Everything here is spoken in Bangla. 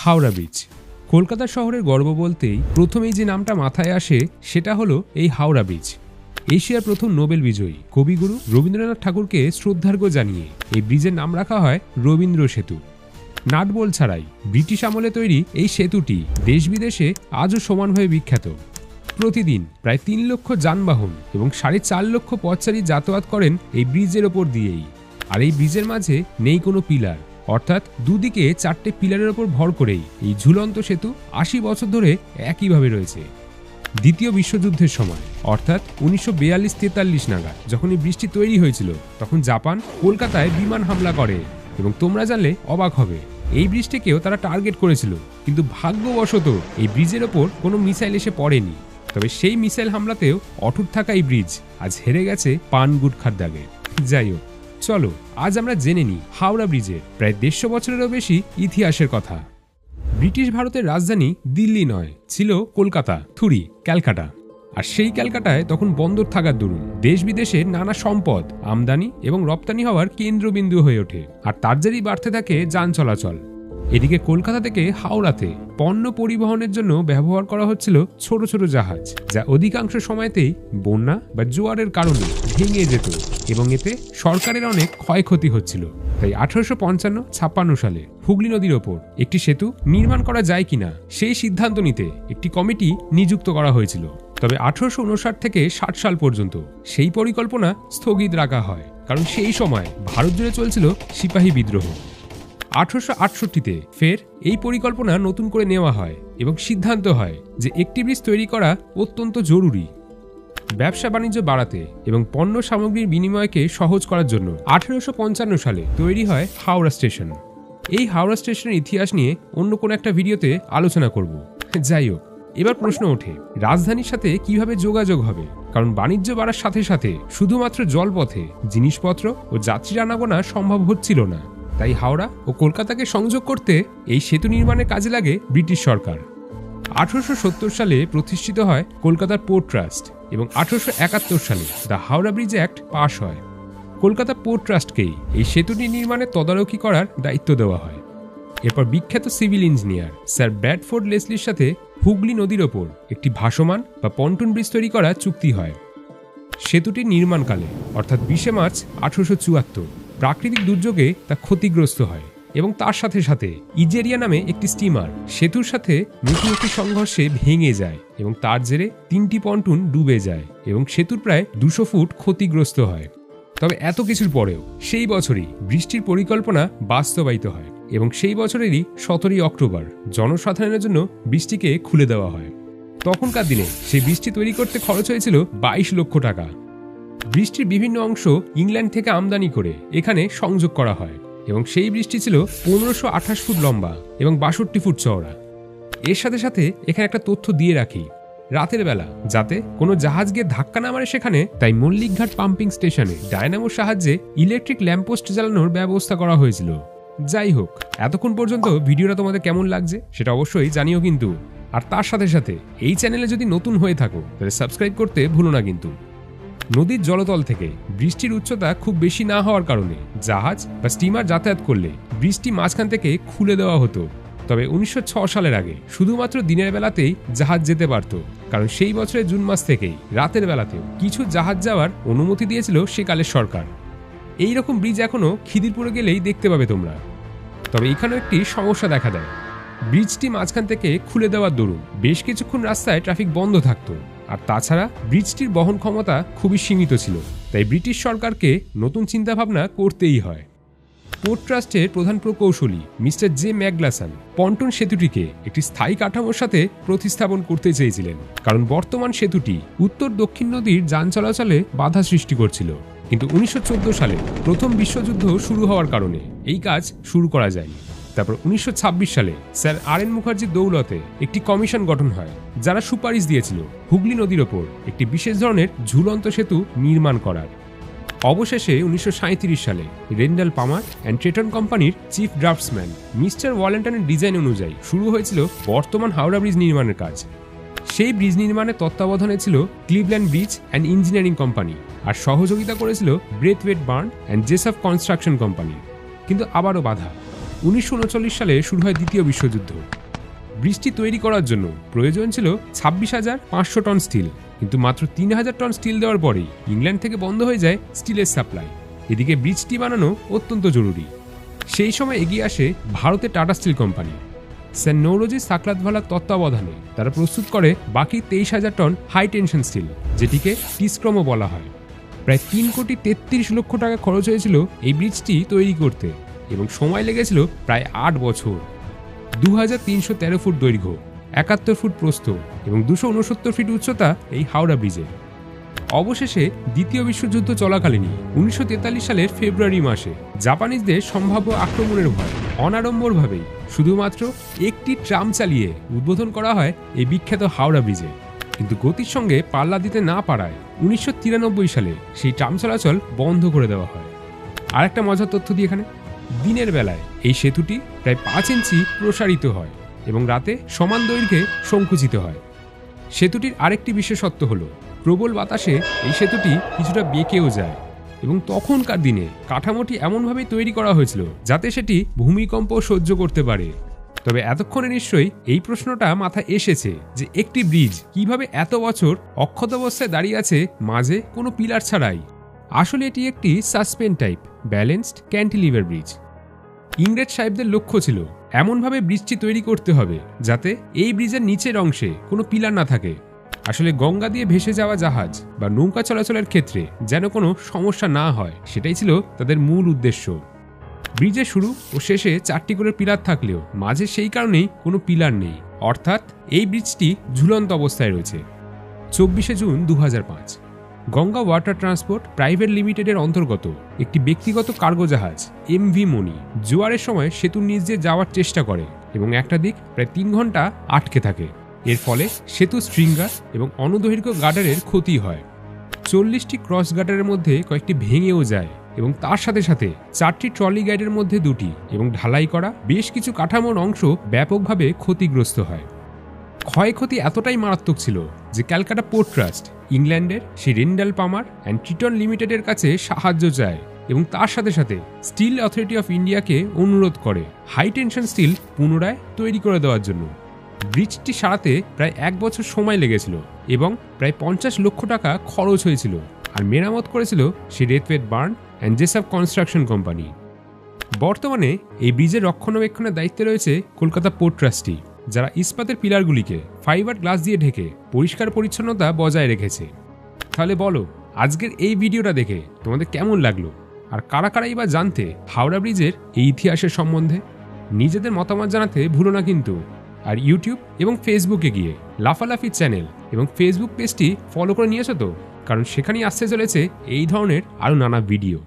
হাওড়া ব্রিজ। কলকাতা শহরের গর্ব বলতেই প্রথমেই যে নামটা মাথায় আসে সেটা হলো এই হাওড়া ব্রিজ। এশিয়ার প্রথম নোবেল বিজয়ী কবিগুরু রবীন্দ্রনাথ ঠাকুরকে শ্রদ্ধার্ঘ্য জানিয়ে এই ব্রিজের নাম রাখা হয় রবীন্দ্র সেতু। নাটবল ছাড়াই ব্রিটিশ আমলে তৈরি এই সেতুটি দেশ বিদেশে আজও সমানভাবে বিখ্যাত। প্রতিদিন প্রায় ৩ লক্ষ যানবাহন এবং ৪.৫ লক্ষ পথচারী যাতায়াত করেন এই ব্রিজের ওপর দিয়েই। আর এই ব্রিজের মাঝে নেই কোনো পিলার, অর্থাৎ দুদিকে 4টে পিলারের ওপর ভর করেই এই ঝুলন্ত সেতু ৮০ বছর ধরে একইভাবে রয়েছে। দ্বিতীয় বিশ্বযুদ্ধের সময় অর্থাৎ ১৯৪২-৪৩ নাগাদ যখন এই ব্রিজটি তৈরি হয়েছিল, তখন জাপান কলকাতায় বিমান হামলা করে এবং তোমরা জানলে অবাক হবে, এই ব্রিজটিকেও তারা টার্গেট করেছিল। কিন্তু ভাগ্যবশত এই ব্রিজের ওপর কোনো মিসাইল এসে পড়েনি। তবে সেই মিসাইল হামলাতেও অটুট থাকা এই ব্রিজ আজ হেরে গেছে পান গুটখার দাগে। যাই হোক, চলো আজ আমরা জেনে নিই হাওড়া ব্রিজের প্রায় ১৫০ বছরেরও বেশি ইতিহাসের কথা। ব্রিটিশ ভারতের রাজধানী দিল্লি নয়, ছিল কলকাতা, থুরি, ক্যালকাটা। আর সেই ক্যালকাটায় তখন বন্দর থাকার দরুন দেশ বিদেশে নানা সম্পদ আমদানি এবং রপ্তানি হওয়ার কেন্দ্রবিন্দু হয়ে ওঠে। আর তার জেরেই বাড়তে থাকে যান চলাচল। এদিকে কলকাতা থেকে হাওড়াতে পণ্য পরিবহনের জন্য ব্যবহার করা হচ্ছিল ছোট ছোট জাহাজ, যা অধিকাংশ সময়তেই বন্যা বা জোয়ারের কারণে ভেঙে যেত এবং এতে সরকারের অনেক ক্ষয়ক্ষতি হচ্ছিল। তাই 1855-56 সালে হুগলি নদীর ওপর একটি সেতু নির্মাণ করা যায় কিনা সেই সিদ্ধান্ত নিতে একটি কমিটি নিযুক্ত করা হয়েছিল। তবে 1859 থেকে 60 সাল পর্যন্ত সেই পরিকল্পনা স্থগিত রাখা হয়, কারণ সেই সময় ভারত জুড়ে চলছিল সিপাহী বিদ্রোহ। 1868-তে ফের এই পরিকল্পনা নতুন করে নেওয়া হয় এবং সিদ্ধান্ত হয় যে একটি ব্রিজ তৈরি করা অত্যন্ত জরুরি। ব্যবসা বাণিজ্য বাড়াতে এবং পণ্য সামগ্রীর বিনিময়কে সহজ করার জন্য 1855 সালে তৈরি হয় হাওড়া স্টেশন। এই হাওড়া স্টেশনের ইতিহাস নিয়ে অন্য কোনো একটা ভিডিওতে আলোচনা করব। যাই হোক, এবার প্রশ্ন ওঠে, রাজধানীর সাথে কিভাবে যোগাযোগ হবে? কারণ বাণিজ্য বাড়ার সাথে সাথে শুধুমাত্র জলপথে জিনিসপত্র ও যাত্রী আনাগোনা সম্ভব হচ্ছিল না। তাই হাওড়া ও কলকাতাকে সংযোগ করতে এই সেতু নির্মাণের কাজে লাগে ব্রিটিশ সরকার। 1870 সালে প্রতিষ্ঠিত হয় কলকাতার পোর্ট ট্রাস্ট এবং 1871 সালে দ্য হাওড়া ব্রিজ অ্যাক্ট পাশ হয়। কলকাতা পোর্ট ট্রাস্টকেই এই সেতুটি নির্মাণে তদারকি করার দায়িত্ব দেওয়া হয়। এরপর বিখ্যাত সিভিল ইঞ্জিনিয়ার স্যার ব্র্যাডফোর্ড লেসলির সাথে হুগলি নদীর ওপর একটি ভাসমান বা পন্টুন ব্রিজ তৈরি করা চুক্তি হয়। সেতুটির নির্মাণকালে অর্থাৎ 20 মার্চ 1874 প্রাকৃতিক দুর্যোগে তা ক্ষতিগ্রস্ত হয় এবং তার সাথে সাথে ইজেরিয়া নামে একটি স্টিমার সেতুর সাথে মুখোমুখি সংঘর্ষে ভেঙে যায় এবং তার জেরে 3টি পন্টুন ডুবে যায় এবং সেতুর প্রায় 200 ফুট ক্ষতিগ্রস্ত হয়। তবে এত কিছুর পরেও সেই বছরই বৃষ্টির পরিকল্পনা বাস্তবায়িত হয় এবং সেই বছরেরই 17 অক্টোবর জনসাধারণের জন্য বৃষ্টিকে খুলে দেওয়া হয়। তখনকার দিনে সেই বৃষ্টি তৈরি করতে খরচ হয়েছিল 22 লক্ষ টাকা। বৃষ্টির বিভিন্ন অংশ ইংল্যান্ড থেকে আমদানি করে এখানে সংযোগ করা হয় এবং সেই বৃষ্টি ছিল 1528 ফুট লম্বা এবং 62 ফুট চওড়া। এর সাথে সাথে এখানে একটা তথ্য দিয়ে রাখি, রাতের বেলা যাতে কোনো জাহাজ গিয়ে ধাক্কা না মারে সেখানে, তাই মল্লিকঘাট পাম্পিং স্টেশনে ডায়নামোর সাহায্যে ইলেকট্রিক ল্যাম্পপোস্ট জ্বালানোর ব্যবস্থা করা হয়েছিল। যাই হোক, এতক্ষণ পর্যন্ত ভিডিওটা তোমাদের কেমন লাগছে সেটা অবশ্যই জানিও কিন্তু। আর তার সাথে সাথে এই চ্যানেলে যদি নতুন হয়ে থাকো তাহলে সাবস্ক্রাইব করতে ভুলো না কিন্তু। নদীর জলতল থেকে বৃষ্টির উচ্চতা খুব বেশি না হওয়ার কারণে জাহাজ বা স্টিমার যাতায়াত করলে বৃষ্টি মাঝখান থেকে খুলে দেওয়া হতো। তবে 1906 সালের আগে শুধুমাত্র দিনের বেলাতেই জাহাজ যেতে পারত, কারণ সেই বছরের জুন মাস থেকেই রাতের বেলাতেও কিছু জাহাজ যাওয়ার অনুমতি দিয়েছিল সেকালের সরকার। এই রকম ব্রিজ এখনো খিদিরপুরে গেলেই দেখতে পাবে তোমরা। তবে এখানেও একটি সমস্যা দেখা দেয়, ব্রিজটি মাঝখান থেকে খুলে দেওয়ার দরুন বেশ কিছুক্ষণ রাস্তায় ট্রাফিক বন্ধ থাকতো। আর তাছাড়া ব্রিজটির বহন ক্ষমতা খুবই সীমিত ছিল, তাই ব্রিটিশ সরকারকে নতুন চিন্তাভাবনা করতেই হয়। পোর্ট ট্রাস্টের প্রধান প্রকৌশলী মিস্টার জে ম্যাকগ্লাসন পন্টন সেতুটিকে একটি স্থায়ী কাঠামোর সাথে প্রতিস্থাপন করতে চেয়েছিলেন, কারণ বর্তমান সেতুটি উত্তর দক্ষিণ নদীর যান চলাচলে বাধা সৃষ্টি করছিল। কিন্তু 1914 সালে প্রথম বিশ্বযুদ্ধ শুরু হওয়ার কারণে এই কাজ শুরু করা যায়নি। তারপর 1926 সালে স্যার আর.এন. মুখার্জির দৌলতে একটি কমিশন গঠন হয়, যারা সুপারিশ দিয়েছিল হুগলি নদীর ওপর একটি বিশেষ ধরনের ঝুলন্ত সেতু নির্মাণ করার। অবশেষে 1937 সালে রেন্ডাল পামার অ্যান্ড ট্রেটন কোম্পানির চিফ ড্রাফটসম্যান মিস্টার ওয়ালেন্টনের ডিজাইন অনুযায়ী শুরু হয়েছিল বর্তমান হাওড়া ব্রিজ নির্মাণের কাজ। সেই ব্রিজ নির্মাণের তত্ত্বাবধানে ছিল Cleveland Bridge and Engineering Company, আর সহযোগিতা করেছিল Braithwaite Burn and Jessop Construction Company. কিন্তু আবারও বাধা, 1939 সালে শুরু হয় দ্বিতীয় বিশ্বযুদ্ধ। ব্রিজটি তৈরি করার জন্য প্রয়োজন ছিল 26,500 টন স্টিল, কিন্তু মাত্র 3,000 টন স্টিল দেওয়ার পরেই ইংল্যান্ড থেকে বন্ধ হয়ে যায় স্টিলের সাপ্লাই। এদিকে ব্রিজটি বানানো অত্যন্ত জরুরি। সেই সময় এগিয়ে আসে ভারতের Tata Steel company. Sir Nowroji সাকলাতভালার তত্ত্বাবধানে তারা প্রস্তুত করে বাকি 23,000 টন হাই টেনশন স্টিল, যেটিকে টিসক্রমও বলা হয়। প্রায় 3,33,00,000 টাকা খরচ হয়েছিল এই ব্রিজটি তৈরি করতে, এবং সময় লেগেছিল প্রায় 8 বছর। 2,313 ফুট দৈর্ঘ্য, 71 ফুট প্রস্থ এবং 269 ফিট উচ্চতা এই হাওড়া ব্রিজে। অবশেষে দ্বিতীয় বিশ্বযুদ্ধ চলাকালীনই 1943 সালের ফেব্রুয়ারি মাসে জাপানিজদের সম্ভাব্য আক্রমণের ভয় অনাড়ম্বরভাবেই শুধুমাত্র একটি ট্রাম চালিয়ে উদ্বোধন করা হয় এই বিখ্যাত হাওড়া ব্রিজে। কিন্তু গতির সঙ্গে পাল্লা দিতে না পারায় 1993 সালে সেই ট্রাম চলাচল বন্ধ করে দেওয়া হয়। আর একটা মজার তথ্য দিই এখানে, দিনের বেলায় এই সেতুটি প্রায় 5 ইঞ্চি প্রসারিত হয় এবং রাতে সমান দৈর্ঘ্যে সংকুচিত হয়। সেতুটির আরেকটি বিশেষত্ব হলো প্রবল বাতাসে এই সেতুটি কিছুটা বেঁকেও যায়, এবং তখনকার দিনে কাঠামোটি এমনভাবেই তৈরি করা হয়েছিল যাতে সেটি ভূমিকম্প সহ্য করতে পারে। তবে এতক্ষণে নিশ্চয়ই এই প্রশ্নটা মাথায় এসেছে যে একটি ব্রিজ কিভাবে এত বছর অক্ষত অবস্থায় দাঁড়িয়ে আছে মাঝে কোনো পিলার ছাড়াই। আসলে এটি একটি suspend type balanced cantilever bridge. ইংরেজ সাহেবদের লক্ষ্য ছিল এমনভাবে ব্রিজটি তৈরি করতে হবে যাতে এই ব্রিজের নিচের অংশে কোনো পিলার না থাকে। আসলে গঙ্গা দিয়ে ভেসে যাওয়া জাহাজ বা নৌকা চলাচলের ক্ষেত্রে যেন কোনো সমস্যা না হয়, সেটাই ছিল তাদের মূল উদ্দেশ্য। ব্রিজের শুরু ও শেষে 4টি করে পিলার থাকলেও মাঝে সেই কারণেই কোনো পিলার নেই, অর্থাৎ এই ব্রিজটি ঝুলন্ত অবস্থায় রয়েছে। 24 June 2005 Ganga water transport private লিমিটেডের অন্তর্গত একটি ব্যক্তিগত কার্গো জাহাজ এমভি মণি জোয়ারের সময় সেতুর নিচ দিয়ে যাওয়ার চেষ্টা করে এবং একটা দিক প্রায় 3 ঘন্টা আটকে থাকে। এর ফলে সেতু স্ট্রিঙ্গার এবং অনুদৈর্ঘ্য গার্ডারের ক্ষতি হয়। 40টি ক্রস গার্ডারের মধ্যে কয়েকটি ভেঙেও যায় এবং তার সাথে সাথে 4টি ট্রলি গাইডের মধ্যে 2টি এবং ঢালাই করা বেশ কিছু কাঠামোর অংশ ব্যাপকভাবে ক্ষতিগ্রস্ত হয়। ক্ষয়ক্ষতি এতটাই মারাত্মক ছিল যে ক্যালকাটা পোর্ট ট্রাস্ট ইংল্যান্ডের সেই রেন্ডাল পামার অ্যান্ড ট্রিটন লিমিটেডের কাছে সাহায্য চায় এবং তার সাথে সাথে স্টিল অথরিটি অফ ইন্ডিয়াকে অনুরোধ করে হাই টেনশন স্টিল পুনরায় তৈরি করে দেওয়ার জন্য। ব্রিজটি সারাতে প্রায় 1 বছর সময় লেগেছিল এবং প্রায় 50 লক্ষ টাকা খরচ হয়েছিল, আর মেরামত করেছিল সেই রেথওয়েট বার্ন অ্যান্ড জেসাপ কনস্ট্রাকশন কোম্পানি। বর্তমানে এই ব্রিজের রক্ষণাবেক্ষণের দায়িত্বে রয়েছে কলকাতা পোর্ট ট্রাস্টি, যারা ইস্পাতের পিলারগুলিকে ফাইবার গ্লাস দিয়ে ঢেকে পরিষ্কার পরিচ্ছন্নতা বজায় রেখেছে। তাহলে বলো, আজকের এই ভিডিওটা দেখে তোমাদের কেমন লাগলো, আর কারা কারাই বা জানতে হাওড়া ব্রিজের এই ইতিহাসের সম্বন্ধে? নিজেদের মতামত জানাতে ভুলো না কিন্তু। আর ইউটিউব এবং ফেসবুকে গিয়ে লাফালাফি চ্যানেল এবং ফেসবুক পেজটি ফলো করে নিয়েছো তো? কারণ সেখানেই আসতে চলেছে এই ধরনের আরও নানা ভিডিও।